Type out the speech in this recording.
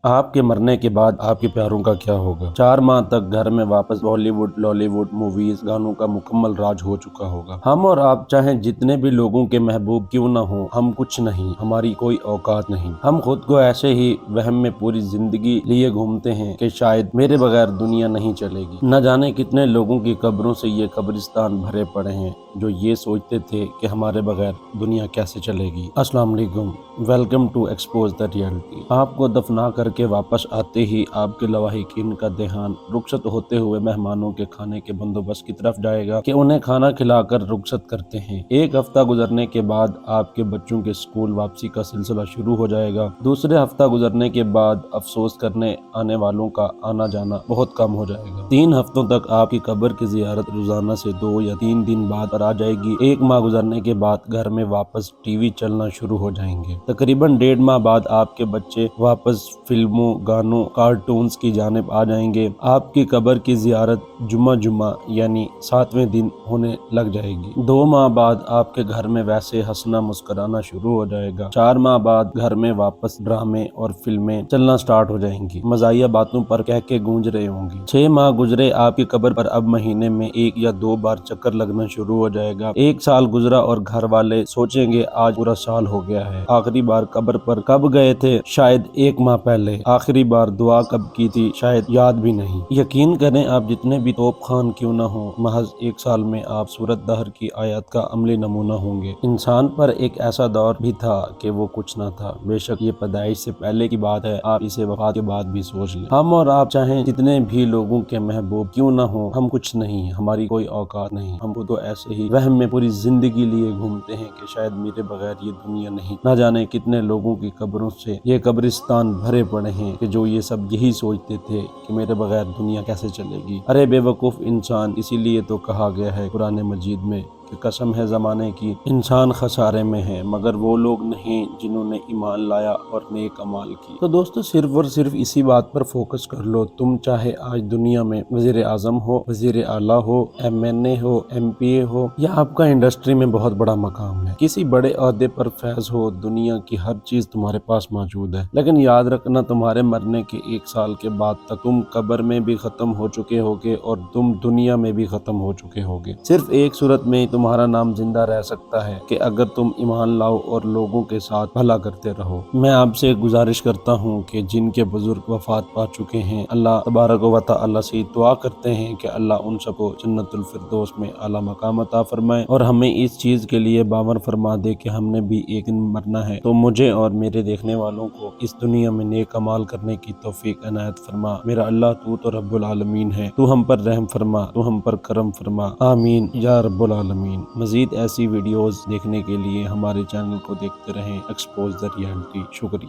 आपके मरने के बाद आपके प्यारों का क्या होगा। 4 माह तक घर में वापस बॉलीवुड लॉलीवुड मूवीज गानों का मुकम्मल राज हो चुका होगा। हम और आप चाहे जितने भी लोगों के महबूब क्यों न हो, हम कुछ नहीं, हमारी कोई औकात नहीं। हम खुद को ऐसे ही वहम में पूरी जिंदगी लिए घूमते हैं कि शायद मेरे बगैर दुनिया नहीं चलेगी। न जाने कितने लोगों की कब्रों से ये कब्रिस्तान भरे पड़े हैं जो ये सोचते थे कि हमारे बगैर दुनिया कैसे चलेगी। अस्सलाम वालेकुम, welcome to expose the reality. आपको दफना करके वापस आते ही आपके लवाहिकीन का ध्यान रुखसत होते हुए मेहमानों के खाने के बंदोबस्त की तरफ जाएगा कि उन्हें खाना खिलाकर रुखसत करते हैं। एक हफ्ता गुजरने के बाद आपके बच्चों के स्कूल वापसी का सिलसिला शुरू हो जाएगा। दूसरे हफ्ता गुजरने के बाद अफसोस करने आने वालों का आना जाना बहुत कम हो जाएगा। 3 हफ्तों तक आपकी कब्र की जियारत रोजाना से 2 या 3 दिन बाद आ जाएगी। 1 माह गुजरने के बाद घर में वापस टीवी चलना शुरू हो जाएंगे। तकरीबन 1.5 माह बाद आपके बच्चे वापस फिल्मों गानों कार्टून्स की जानिब आ जाएंगे। आपकी कब्र की जियारत जुम्मा यानी 7वें दिन होने लग जाएगी। 2 माह बाद आपके घर में वैसे हंसना मुस्कुराना शुरू हो जाएगा। 4 माह बाद घर में वापस ड्रामे और फिल्में चलना स्टार्ट हो जाएंगी। मज़ाहिया बातों पर कह के गूंज रहे होंगे। 6 माह गुजरे, आपकी कब्र पर अब महीने में 1 या 2 बार चक्कर लगना शुरू हो जाएगा। 1 साल गुजरा और घर वाले सोचेंगे आज पूरा साल हो गया है। आखिरी बार कब्र पर कब गए थे, शायद 1 माह पहले। आखिरी बार दुआ कब की थी, शायद याद भी नहीं। यकीन करें, आप जितने भी तोप खान क्यों न हो, महज 1 साल में आप सूरत दहर की आयत का अमली नमूना होंगे। इंसान पर एक ऐसा दौर भी था कि वो कुछ न था। बेशक ये पैदाइश से पहले की बात है, आप इसे वफात के बाद भी सोच लें। हम और आप चाहे जितने भी लोगों के महबूब क्यों न हो, हम कुछ नहीं, हमारी कोई औकात नहीं। हम तो ऐसे ही वहम में पूरी जिंदगी लिए घूमते हैं कि शायद मेरे बगैर ये दुनिया नहीं। न जाने कितने लोगों की कब्रों से ये कब्रिस्तान भरे पड़े हैं कि जो ये सब यही सोचते थे कि मेरे बगैर दुनिया कैसे चलेगी। अरे बेवकूफ इंसान, इसीलिए तो कहा गया है कुरान मजीद में कि कसम है ज़माने की, इंसान खसारे में है मगर वो लोग नहीं जिन्होंने ईमान लाया और नेक अमाल की। तो दोस्तों, सिर्फ और सिर्फ इसी बात पर फोकस कर लो। तुम चाहे आज दुनिया में वजीर आजम हो, वजीर आला हो, MNA हो, MPA हो, या आपका इंडस्ट्री में बहुत बड़ा मकाम है, किसी बड़े ओहदे पर फैज हो, दुनिया की हर चीज तुम्हारे पास मौजूद है, लेकिन याद रखना तुम्हारे मरने के 1 साल के बाद तक तुम कब्र में भी खत्म हो चुके होगे और तुम दुनिया में भी खत्म हो चुके होगे। सिर्फ एक सूरत में तुम्हारा नाम जिंदा रह सकता है कि अगर तुम ईमान लाओ और लोगों के साथ भला करते रहो। मैं आपसे गुजारिश करता हूँ कि जिनके बुजुर्ग वफात पा चुके हैं, अल्लाह तबारक व तआला से दुआ करते हैं कि अल्लाह उन सबको जन्नतुल फिरदौस में आला मकाम अता फरमाए और हमें इस चीज के लिए बावर फरमा दे कि हमने भी एक दिन मरना है। तो मुझे और मेरे देखने वालों को इस दुनिया में नेक अमाल करने की तौफीक इनायत फरमा। मेरा अल्लाह, तू तो रब्बुल आलमीन है, तू हम पर रहम फरमा, तू हम पर करम फरमा, आमीन या रब्बुल आलमीन। मजीद ऐसी वीडियोस देखने के लिए हमारे चैनल को देखते रहें, एक्सपोज द रियलिटी। शुक्रिया।